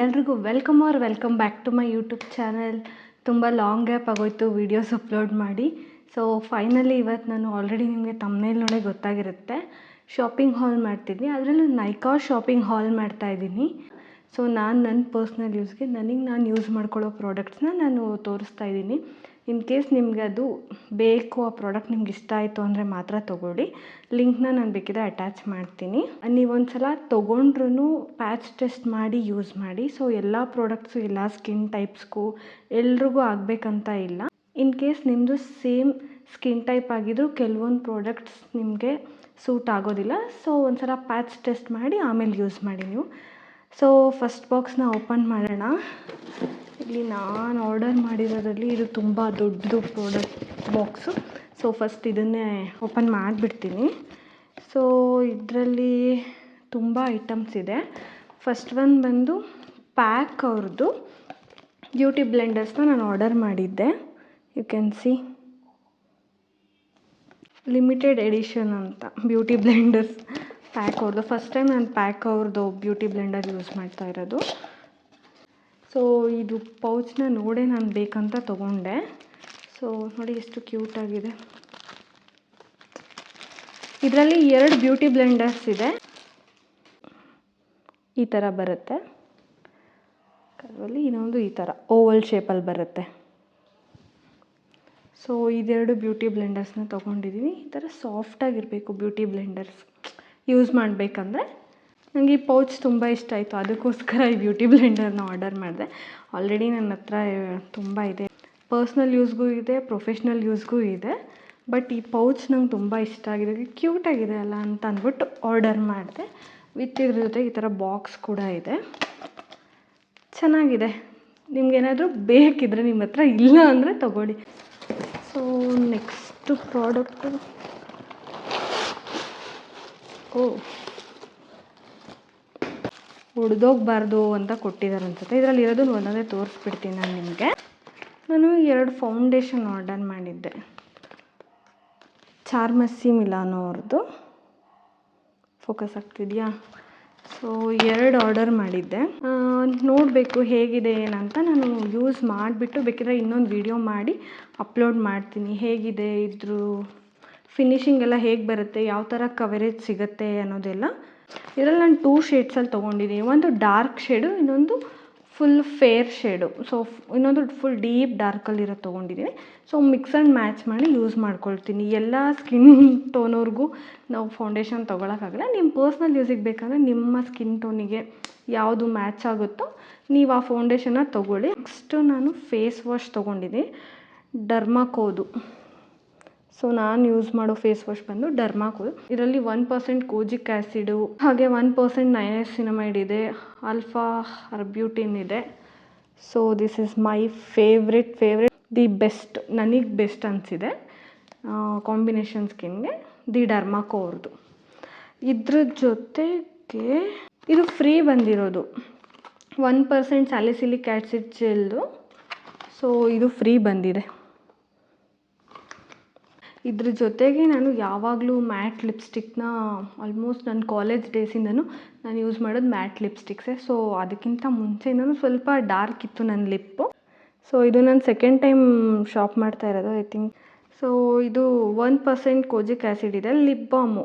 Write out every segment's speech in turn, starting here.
ಎಲ್ರಿಗೂ welcome back to my YouTube channel. ತುಂಬ long gap ಆಗೋಯ್ತು ವೀಡಿಯೋಸ್ ಅಪ್ಲೋಡ್ ಮಾಡಿ. ಸೊ ಫೈನಲಿ ಇವತ್ತು ನಾನು ಆಲ್ರೆಡಿ ನಿಮಗೆ ತಮ್ನೇಲ್ ನೋಡೇ ಗೊತ್ತಾಗಿರುತ್ತೆ, ಶಾಪಿಂಗ್ ಹಾಲ್ ಮಾಡ್ತಿದ್ದೀನಿ. ಅದರಲ್ಲೂ ನೈಕಾ ಶಾಪಿಂಗ್ ಹಾಲ್ ಮಾಡ್ತಾಯಿದ್ದೀನಿ. ಸೊ ನಾನು ನನ್ನ ಪರ್ಸ್ನಲ್ ಯೂಸ್ಗೆ ನಾನು ಯೂಸ್ ಮಾಡ್ಕೊಳ್ಳೋ ಪ್ರಾಡಕ್ಟ್ಸ್ನ ನಾನು ತೋರಿಸ್ತಾ ಇದ್ದೀನಿ. ಇನ್ ಕೇಸ್ ನಿಮಗೆ ಅದು ಬೇಕು, ಆ ಪ್ರಾಡಕ್ಟ್ ನಿಮ್ಗೆ ಇಷ್ಟ ಆಯಿತು ಅಂದರೆ ಮಾತ್ರ ತೊಗೊಳ್ಳಿ. ಲಿಂಕ್ನ ನಾನು ಬೇಕಿದ್ರೆ ಅಟ್ಯಾಚ್ ಮಾಡ್ತೀನಿ. ನೀವೊಂದು ಸಲ ತೊಗೊಂಡ್ರೂ ಪ್ಯಾಚ್ ಟೆಸ್ಟ್ ಮಾಡಿ ಯೂಸ್ ಮಾಡಿ. ಸೊ ಎಲ್ಲ ಪ್ರಾಡಕ್ಟ್ಸು ಎಲ್ಲ ಸ್ಕಿನ್ ಟೈಪ್ಸ್ಗೂ ಎಲ್ರಿಗೂ ಆಗಬೇಕಂತ ಇಲ್ಲ. ಇನ್ ಕೇಸ್ ನಿಮ್ಮದು ಸೇಮ್ ಸ್ಕಿನ್ ಟೈಪ್ ಆಗಿದ್ದರೂ ಕೆಲವೊಂದು ಪ್ರಾಡಕ್ಟ್ಸ್ ನಿಮಗೆ ಸೂಟ್ ಆಗೋದಿಲ್ಲ. ಸೊ ಒಂದು ಸಲ ಪ್ಯಾಚ್ ಟೆಸ್ಟ್ ಮಾಡಿ ಆಮೇಲೆ ಯೂಸ್ ಮಾಡಿ ನೀವು. ಸೊ ಫಸ್ಟ್ ಬಾಕ್ಸ್ನ ಓಪನ್ ಮಾಡೋಣ. ಇಲ್ಲಿ ನಾನು ಆರ್ಡರ್ ಮಾಡಿರೋದ್ರಲ್ಲಿ ಇದು ತುಂಬ ದೊಡ್ಡದು ಪ್ರಾಡಕ್ಟ್ ಬಾಕ್ಸು. ಸೊ ಫಸ್ಟ್ ಇದನ್ನೇ ಓಪನ್ ಮಾಡಿಬಿಡ್ತೀನಿ. ಸೊ ಇದರಲ್ಲಿ ತುಂಬ ಐಟಮ್ಸ್ ಇದೆ. ಫಸ್ಟ್ ಒಂದು ಬಂದು ಪ್ಯಾಕ್ ಅವ್ರದ್ದು ಬ್ಯೂಟಿ ಬ್ಲೆಂಡರ್ಸ್ನ ನಾನು ಆರ್ಡರ್ ಮಾಡಿದ್ದೆ. You can see limited edition ಅಂತ ಬ್ಯೂಟಿ ಬ್ಲೆಂಡರ್ಸ್ ಪ್ಯಾಕ್ ಅವ್ರದ್ದು. ಫಸ್ಟ್ ಟೈಮ್ ನಾನು ಪ್ಯಾಕ್ ಅವ್ರದ್ದು ಬ್ಯೂಟಿ ಬ್ಲೆಂಡರ್ ಯೂಸ್ ಮಾಡ್ತಾ ಇರೋದು. ಸೊ ಇದು ಪೌಚ್ನ ನೋಡೇ ನಾನು ಬೇಕಂತ ತೊಗೊಂಡೆ. ಸೊ ನೋಡಿ ಎಷ್ಟು ಕ್ಯೂಟಾಗಿದೆ. ಇದರಲ್ಲಿ 2 ಬ್ಯೂಟಿ ಬ್ಲೆಂಡರ್ಸ್ ಇದೆ. ಈ ಥರ ಬರುತ್ತೆ ಕರ್ವಲ್ಲಿ, ಇನ್ನೊಂದು ಈ ಥರ ಓವಲ್ ಶೇಪಲ್ಲಿ ಬರುತ್ತೆ. ಸೊ ಇದೆರಡು ಬ್ಯೂಟಿ ಬ್ಲೆಂಡರ್ಸ್ನ ತೊಗೊಂಡಿದ್ದೀನಿ. ಈ ಥರ ಸಾಫ್ಟಾಗಿರಬೇಕು ಬ್ಯೂಟಿ ಬ್ಲೆಂಡರ್ಸ್ ಯೂಸ್ ಮಾಡಬೇಕಂದ್ರೆ. ನನಗೆ ಈ ಪೌಚ್ ತುಂಬ ಇಷ್ಟ ಆಯಿತು, ಅದಕ್ಕೋಸ್ಕರ ಈ ಬ್ಯೂಟಿ ಬ್ಲೆಂಡರ್ನ ಆರ್ಡರ್ ಮಾಡಿದೆ. ಆಲ್ರೆಡಿ ನನ್ನ ಹತ್ರ ತುಂಬ ಇದೆ, ಪರ್ಸ್ನಲ್ ಯೂಸ್ಗೂ ಇದೆ, ಪ್ರೊಫೆಷ್ನಲ್ ಯೂಸ್ಗೂ ಇದೆ. ಬಟ್ ಈ ಪೌಚ್ ನಂಗೆ ತುಂಬ ಇಷ್ಟ ಆಗಿದೆ, ಕ್ಯೂಟಾಗಿದೆ ಅಲ್ಲ ಅಂತ ಅಂದ್ಬಿಟ್ಟು ಆರ್ಡರ್ ಮಾಡಿದೆ. ವಿತ್ ಇದ್ರ ಜೊತೆ ಈ ಥರ ಬಾಕ್ಸ್ ಕೂಡ ಇದೆ, ಚೆನ್ನಾಗಿದೆ. ನಿಮ್ಗೇನಾದರೂ ಬೇಕಿದ್ರೆ ನಿಮ್ಮ ಹತ್ರ ಇಲ್ಲ ಅಂದರೆ ತೊಗೊಳ್ಳಿ. ಸೊ ನೆಕ್ಸ್ಟ್ ಪ್ರಾಡಕ್ಟು ಒಡೆದೋಗಬಾರ್ದು ಅಂತ ಕೊಟ್ಟಿದ್ದಾರೆ ಅನ್ಸುತ್ತೆ. ಇದರಲ್ಲಿ ಇರೋದು ಒಂದೊಂದೇ ತೋರಿಸ್ಬಿಡ್ತೀನಿ ನಾನು ನಿಮಗೆ. ನಾನು 2 ಫೌಂಡೇಶನ್ ಆರ್ಡರ್ ಮಾಡಿದ್ದೆ, ಚಾರ್ಮಸಿ ಮಿಲಾನೋ ಅವ್ರದ್ದು. ಫೋಕಸ್ ಆಗ್ತಿದೆಯಾ? ಸೊ 2 ಆರ್ಡರ್ ಮಾಡಿದ್ದೆ. ನೋಡಬೇಕು ಹೇಗಿದೆ ಏನಂತ. ನಾನು ಯೂಸ್ ಮಾಡಿಬಿಟ್ಟು ಬೇಕಿದ್ರೆ ಇನ್ನೊಂದು ವಿಡಿಯೋ ಮಾಡಿ ಅಪ್ಲೋಡ್ ಮಾಡ್ತೀನಿ. ಹೇಗಿದೆ ಇದ್ರ ಫಿನಿಶಿಂಗ್ ಎಲ್ಲ ಹೇಗೆ ಬರುತ್ತೆ, ಯಾವ ಥರ ಕವರೇಜ್ ಸಿಗುತ್ತೆ ಅನ್ನೋದೆಲ್ಲ. ಇದರಲ್ಲಿ ನಾನು 2 ಶೇಡ್ಸಲ್ಲಿ ತೊಗೊಂಡಿದ್ದೀನಿ. ಒಂದು ಡಾರ್ಕ್ ಶೇಡು, ಇನ್ನೊಂದು ಫುಲ್ ಫೇರ್ ಶೇಡು. ಸೊ ಇನ್ನೊಂದು ಫುಲ್ ಡೀಪ್ ಡಾರ್ಕಲ್ಲಿರೋ ತೊಗೊಂಡಿದ್ದೀನಿ. ಸೊ ಮಿಕ್ಸ್ ಆ್ಯಂಡ್ ಮ್ಯಾಚ್ ಮಾಡಿ ಯೂಸ್ ಮಾಡ್ಕೊಳ್ತೀನಿ. ಎಲ್ಲ ಸ್ಕಿನ್ ಟೋನವ್ರಿಗೂ ನಾವು ಫೌಂಡೇಶನ್ ತೊಗೊಳಕ್ಕಾಗಲ್ಲ. ನಿಮ್ಮ ಪರ್ಸ್ನಲ್ ಯೂಸಿಗೆ ಬೇಕಂದರೆ ನಿಮ್ಮ ಸ್ಕಿನ್ ಟೋನಿಗೆ ಯಾವುದು ಮ್ಯಾಚ್ ಆಗುತ್ತೋ ನೀವು ಆ ಫೌಂಡೇಶನ್ನ ತೊಗೊಳ್ಳಿ. ನೆಕ್ಸ್ಟು ನಾನು ಫೇಸ್ ವಾಶ್ ತೊಗೊಂಡಿದ್ದೀನಿ, ಡರ್ಮಾಕೋದು. ಸೊ ನಾನು ಯೂಸ್ ಮಾಡೋ ಫೇಸ್ ವಾಶ್ ಬಂದು ಡರ್ಮಾಕೋದು. ಇದರಲ್ಲಿ 1% ಕೋಜಿಕ್ ಆ್ಯಸಿಡು, ಹಾಗೆ 1% ನಯಾಸಿನಮೈಡ್ ಇದೆ, ಆಲ್ಫಾ ಅರ್ಬ್ಯೂಟಿನ್ ಇದೆ. So this is my favourite the best, ನನಗೆ ಬೆಸ್ಟ್ ಅನಿಸಿದೆ ಕಾಂಬಿನೇಷನ್ ಸ್ಕಿನ್ಗೆ ದಿ ಡರ್ಮಾಕೋ ಅವ್ರದ್ದು. ಇದ್ರ ಜೊತೆಗೆ ಇದು ಫ್ರೀ ಬಂದಿರೋದು 1% ಸ್ಯಾಲಿಸಿಲಿಕ್ ಆ್ಯಸಿಡ್ ಜೆಲ್ದು. ಸೊ ಇದು ಫ್ರೀ ಬಂದಿದೆ. ಇದ್ರ ಜೊತೆಗೆ ನಾನು ಯಾವಾಗಲೂ ಮ್ಯಾಟ್ ಲಿಪ್ಸ್ಟಿಕ್ನ ಆಲ್ಮೋಸ್ಟ್ ನನ್ನ ಕಾಲೇಜ್ ಡೇಸಿಂದನೂ ನಾನು ಯೂಸ್ ಮಾಡೋದು ಮ್ಯಾಟ್ ಲಿಪ್ಸ್ಟಿಕ್ಸೇ. ಸೊ ಅದಕ್ಕಿಂತ ಮುಂಚೆಯಿಂದನೂ ಸ್ವಲ್ಪ ಡಾರ್ಕ್ ಇತ್ತು ನನ್ನ ಲಿಪ್ಪು. ಸೊ ಇದು ನಾನು ಸೆಕೆಂಡ್ ಟೈಮ್ ಶಾಪ್ ಮಾಡ್ತಾ ಇರೋದು ಐ ಥಿಂಕ್. ಸೊ ಇದು 1% ಕೋಜಿಕ್ ಆ್ಯಸಿಡ್ ಇದೆ, lip balm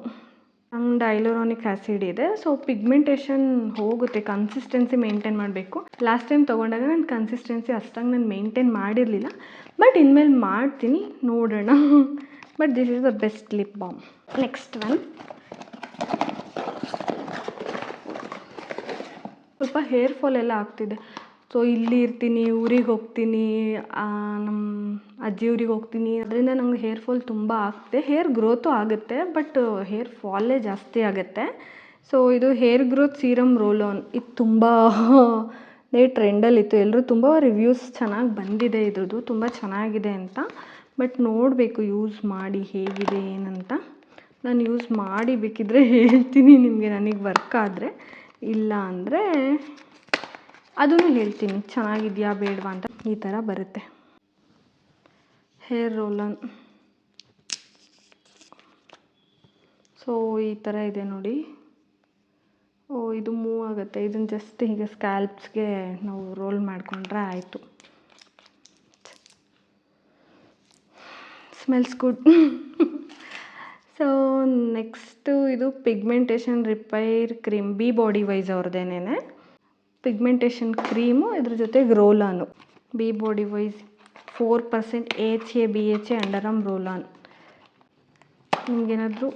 and hyaluronic acid ಇದೆ. ಸೊ ಪಿಗ್ಮೆಂಟೇಷನ್ ಹೋಗುತ್ತೆ, ಕನ್ಸಿಸ್ಟೆನ್ಸಿ ಮೇಂಟೈನ್ ಮಾಡಬೇಕು. ಲಾಸ್ಟ್ ಟೈಮ್ ತೊಗೊಂಡಾಗ ನಾನು ಕನ್ಸಿಸ್ಟೆನ್ಸಿ ಅಷ್ಟಂಗೆ ನಾನು ಮೇಂಟೈನ್ ಮಾಡಿರಲಿಲ್ಲ, ಬಟ್ ಇನ್ಮೇಲೆ ಮಾಡ್ತೀನಿ, ನೋಡೋಣ. But this is the best lip balm. Next one ಸ್ವಲ್ಪ ಹೇರ್ ಫಾಲ್ ಎಲ್ಲ ಆಗ್ತಿದೆ. ಸೊ ಇಲ್ಲಿ ಇರ್ತೀನಿ, ಊರಿಗೆ ಹೋಗ್ತೀನಿ, ನಮ್ಮ ಅಜ್ಜಿ ಊರಿಗೆ ಹೋಗ್ತೀನಿ, ಅದರಿಂದ ನಂಗೆ ಹೇರ್ ಫಾಲ್ ತುಂಬ ಆಗ್ತಿದೆ. ಹೇರ್ ಗ್ರೋತು ಆಗುತ್ತೆ, ಬಟ್ ಹೇರ್ ಫಾಲೇ ಜಾಸ್ತಿ ಆಗುತ್ತೆ. ಸೊ ಇದು hair growth serum roll on, ಇದು ತುಂಬ ಟ್ರೆಂಡಲ್ಲಿತ್ತು. ಎಲ್ಲರೂ ತುಂಬ ರಿವ್ಯೂಸ್ ಚೆನ್ನಾಗಿ ಬಂದಿದೆ, ಇದ್ರದ್ದು ತುಂಬ ಚೆನ್ನಾಗಿದೆ ಅಂತ. ಬಟ್ ನೋಡಬೇಕು ಯೂಸ್ ಮಾಡಿ ಹೇಗಿದೆ ಏನಂತ. ನಾನು ಯೂಸ್ ಮಾಡಿ ಬೇಕಿದ್ರೆ ಹೇಳ್ತೀನಿ ನಿಮಗೆ, ನನಗೆ ವರ್ಕ್ ಆದರೆ. ಇಲ್ಲ ಅಂದರೆ ಅದನ್ನು ಹೇಳ್ತೀನಿ ಚೆನ್ನಾಗಿದೆಯಾ ಬೇಡವಾ ಅಂತ. ಈ ಥರ ಬರುತ್ತೆ ಹೇರ್ ರೋಲ್ ಆನ್. ಸೊ ಈ ಥರ ಇದೆ ನೋಡಿ, ಇದು ಮೂವ್ ಆಗುತ್ತೆ. ಇದನ್ನು ಜಸ್ಟ್ ಹೀಗೆ ಸ್ಕ್ಯಾಲ್ಪ್ಸ್ಗೆ ನಾವು ರೋಲ್ ಮಾಡಿಕೊಂಡ್ರೆ ಆಯಿತು. Smells good. ಸೊ ನೆಕ್ಸ್ಟು ಇದು pigmentation repair cream, Be Bodywise ಅವ್ರದ್ದೇನೆ ಪಿಗ್ಮೆಂಟೇಷನ್ ಕ್ರೀಮು, ಇದ್ರ ಜೊತೆಗೆ roll on. Be Bodywise 4% AHA BHA underarm roll on. ನಿಮಗೇನಾದರೂ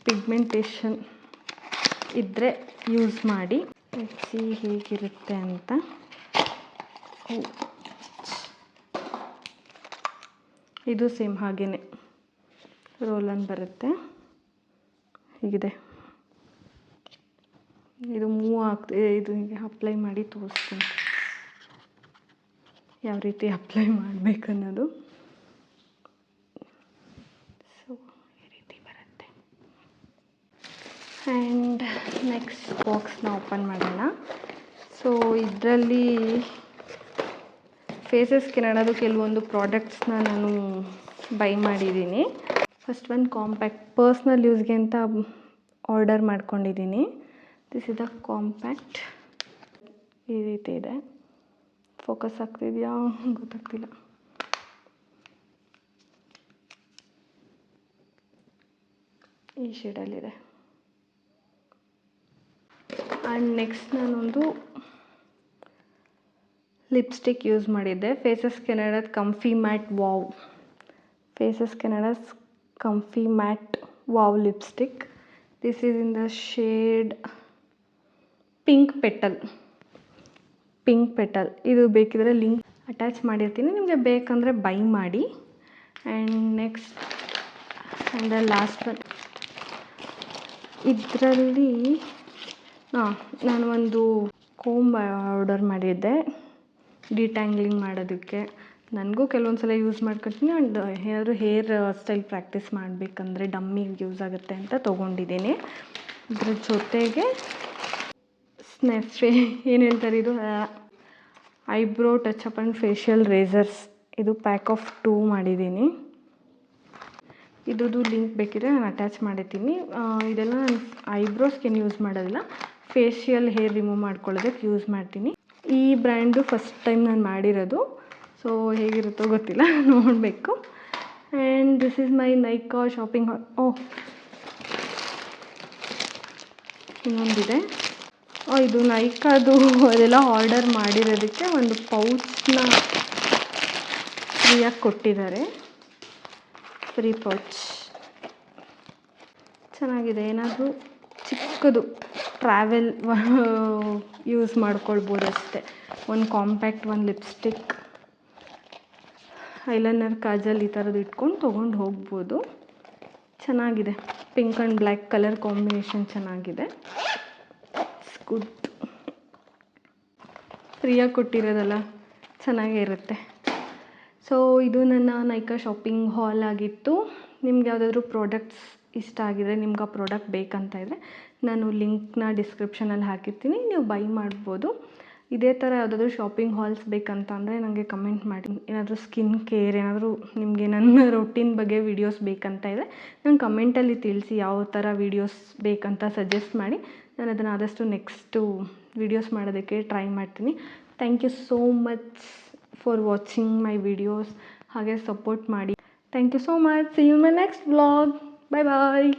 ಪಿಗ್ಮೆಂಟೇಷನ್ ಇದ್ದರೆ ಯೂಸ್ ಮಾಡಿ. ಸಿ ಹೇಗಿರುತ್ತೆ ಅಂತ. ಇದು ಸೇಮ್ ಹಾಗೇ ರೋಲನ್ ಬರುತ್ತೆ. ಹೀಗಿದೆ. ಇದು ಮೂವ್ ಆಗ್ತಿದೆ. ಇದು ಹೀಗೆ ಅಪ್ಲೈ ಮಾಡಿ ತೋರಿಸ್ತೀನಿ ಯಾವ ರೀತಿ ಅಪ್ಲೈ ಮಾಡಬೇಕನ್ನೋದು. ಸೊ ಈ ರೀತಿ ಬರುತ್ತೆ. ಆ್ಯಂಡ್ ನೆಕ್ಸ್ಟ್ ಬಾಕ್ಸ್ನ ಓಪನ್ ಮಾಡೋಣ. ಸೊ ಇದರಲ್ಲಿ ಫೇಸಸ್ ಕೆನಡಾದು ಕೆಲವೊಂದು ಪ್ರಾಡಕ್ಟ್ಸ್ನ ನಾನು ಬೈ ಮಾಡಿದ್ದೀನಿ. ಫಸ್ಟ್ ಒಂದು ಕಾಂಪ್ಯಾಕ್ಟ್ ಪರ್ಸ್ನಲ್ ಯೂಸ್ಗೆ ಅಂತ ಆರ್ಡರ್ ಮಾಡ್ಕೊಂಡಿದ್ದೀನಿ. This is the compact. ಈ ರೀತಿ ಇದೆ. ಫೋಕಸ್ ಆಗ್ತಿದೆಯಾ ಗೊತ್ತಾಗ್ತಿಲ್ಲ. ಈ ಶೇಡಲ್ಲಿದೆ. ಆ್ಯಂಡ್ ನೆಕ್ಸ್ಟ್ ನಾನೊಂದು ಲಿಪ್ಸ್ಟಿಕ್ ಯೂಸ್ ಮಾಡಿದ್ದೆ. ಫೇಸಸ್ ಕೆನಡಾದ comfy matte wow. Faces Canada's comfy matte wow lipstick. This is in the shade pink petal. ಇದು ಬೇಕಿದ್ರೆ ಲಿಂಕ್ ಅಟ್ಯಾಚ್ ಮಾಡಿರ್ತೀನಿ, ನಿಮಗೆ ಬೇಕಂದರೆ ಬೈ ಮಾಡಿ. And next and the last one, ಇದರಲ್ಲಿ ನಾನು ಒಂದು ಕೋಂಬ್ ಆರ್ಡರ್ ಮಾಡಿದ್ದೆ ಡಿಟ್ಯಾಂಗ್ಲಿಂಗ್ ಮಾಡೋದಕ್ಕೆ. ನನಗೂ ಕೆಲವೊಂದು ಸಲ ಯೂಸ್ ಮಾಡ್ಕೊತೀನಿ. ಆ್ಯಂಡ್ ಏನಾದರೂ ಹೇರ್ ಸ್ಟೈಲ್ ಪ್ರಾಕ್ಟೀಸ್ ಮಾಡಬೇಕಂದ್ರೆ ಡಮ್ಮಿಗೆ ಯೂಸ್ ಆಗುತ್ತೆ ಅಂತ ತೊಗೊಂಡಿದ್ದೀನಿ. ಇದ್ರ ಜೊತೆಗೆ ಏನು ಹೇಳ್ತಾರೆ ಇದು eyebrow touch-up and facial razors. ಇದು ಪ್ಯಾಕ್ ಆಫ್ 2 ಮಾಡಿದ್ದೀನಿ. ಇದ್ರದ್ದು ಲಿಂಕ್ ಬೇಕಿದ್ರೆ ನಾನು ಅಟ್ಯಾಚ್ ಮಾಡಿರ್ತೀನಿ. ಇದೆಲ್ಲ ನಾನು ಐಬ್ರೋಸ್ಗೆ ಯೂಸ್ ಮಾಡೋದಿಲ್ಲ, ಫೇಶಿಯಲ್ ಹೇರ್ ರಿಮೂವ್ ಮಾಡ್ಕೊಳ್ಳೋದಕ್ಕೆ ಯೂಸ್ ಮಾಡ್ತೀನಿ. ಈ ಬ್ರ್ಯಾಂಡು ಫಸ್ಟ್ ಟೈಮ್ ನಾನು ಮಾಡಿರೋದು. ಸೊ ಹೇಗಿರುತ್ತೋ ಗೊತ್ತಿಲ್ಲ, ನೋಡಬೇಕು. And this is my Nykaa shopping haul. ಇನ್ನೊಂದಿದೆ. ಇದು ನೈಕಾದು ಅದೆಲ್ಲ ಆರ್ಡರ್ ಮಾಡಿರೋದಕ್ಕೆ ಒಂದು ಪೌಚ್ನ ಫ್ರೀಯಾಗಿ ಕೊಟ್ಟಿದ್ದಾರೆ. ಫ್ರೀ ಪೌಚ್ ಚೆನ್ನಾಗಿದೆ. ಏನಾದರೂ ಚಿಕ್ಕದು ಟ್ರಾವೆಲ್ ಯೂಸ್ ಮಾಡ್ಕೊಳ್ಬೋದು ಅಷ್ಟೇ. ಒಂದು ಕಾಂಪ್ಯಾಕ್ಟ್, ಒಂದು ಲಿಪ್ಸ್ಟಿಕ್, ಐಲೈನರ್, ಕಾಜಲ್ ಈ ಥರದ್ದು ಇಟ್ಕೊಂಡು ತೊಗೊಂಡು ಹೋಗ್ಬೋದು. ಚೆನ್ನಾಗಿದೆ. Pink and black colour combination ಚೆನ್ನಾಗಿದೆ. It's good. ಫ್ರೀಯಾಗಿ ಕೊಟ್ಟಿರೋದಲ್ಲ, ಚೆನ್ನಾಗೇ ಇರುತ್ತೆ. ಸೊ ಇದು ನನ್ನ ನೈಕಾ ಶಾಪಿಂಗ್ ಹಾಲ್ ಆಗಿತ್ತು. ನಿಮ್ಗೆ ಯಾವುದಾದ್ರೂ ಪ್ರಾಡಕ್ಟ್ಸ್ ಇಷ್ಟ ಆಗಿದರೆ, ನಿಮ್ಗೆ ಆ ಪ್ರಾಡಕ್ಟ್ ಬೇಕಂತ ಇದ್ದರೆ ನಾನು ಲಿಂಕ್ನ ಡಿಸ್ಕ್ರಿಪ್ಷನಲ್ಲಿ ಹಾಕಿರ್ತೀನಿ, ನೀವು ಬೈ ಮಾಡ್ಬೋದು. ಇದೇ ಥರ ಯಾವುದಾದ್ರೂ ಶಾಪಿಂಗ್ ಹಾಲ್ಸ್ ಬೇಕಂತ ಅಂದರೆ ನನಗೆ ಕಮೆಂಟ್ ಮಾಡಿ. ಏನಾದರೂ ಸ್ಕಿನ್ ಕೇರ್, ಏನಾದರೂ ನಿಮಗೆ ನನ್ನ ರೊಟೀನ್ ಬಗ್ಗೆ ವೀಡಿಯೋಸ್ ಬೇಕಂತ ಇದ್ದರೆ ನಂಗೆ ಕಮೆಂಟಲ್ಲಿ ತಿಳಿಸಿ. ಯಾವ ಥರ ವೀಡಿಯೋಸ್ ಬೇಕಂತ ಸಜೆಸ್ಟ್ ಮಾಡಿ, ನಾನು ಅದನ್ನು ಆದಷ್ಟು ನೆಕ್ಸ್ಟು ವೀಡಿಯೋಸ್ ಮಾಡೋದಕ್ಕೆ ಟ್ರೈ ಮಾಡ್ತೀನಿ. Thank you so much for watching my videos. ಹಾಗೆ ಸಪೋರ್ಟ್ ಮಾಡಿ. Thank you so much. See you in my next vlog. Bye bye.